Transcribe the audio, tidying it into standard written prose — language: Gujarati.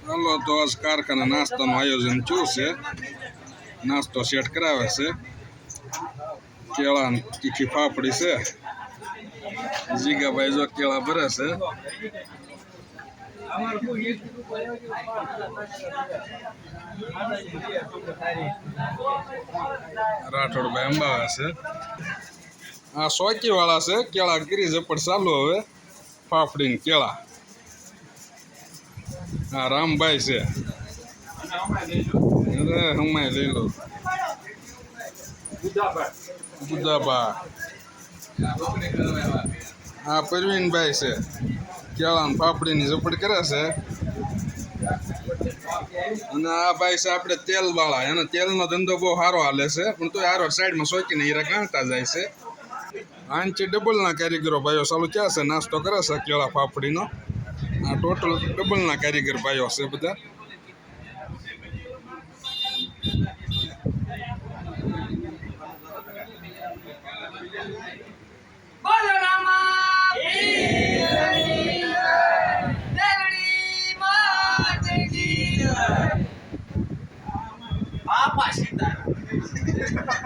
હાલો તો આજ કારખાને નાસ્તાનું આયોજન થયું છે. નાસ્તો સેટ કરાવે છે. કેળા તીખી ફાફડી છે. જીગાભાઈ જો કેળા ભરે છે. રાઠોડભાઈ અંબાવે છે. આ સોકી વાળા છે. કેળા ગીરી ઝપડ ચાલુ હવે ફાફડી ને કેળા. હા રામભાઈ છે. અરે હમાય લઈ લો. બુદ્ધાભાઈ. હા પરવીનભાઈ છે. કેળા ને ફાફડીની ઝપડ કરે છે. અને આ ભાઈ છે આપણે તેલ વાળા. એનો તેલનો ધંધો બહુ સારો હાલે છે. પણ તો હારો સાઈડમાં સોકીને હીરા ગાંઠતા જાય છે. આંચી ડબલના કારીગરો ભાઈઓ ચાલુ ક્યાં છે. નાસ્તો કરે છે કેળા ફાફડીનો. આ ટોટલ ડબલના કારીગર ભાઈઓ છે બધા. બાપા સીતારામ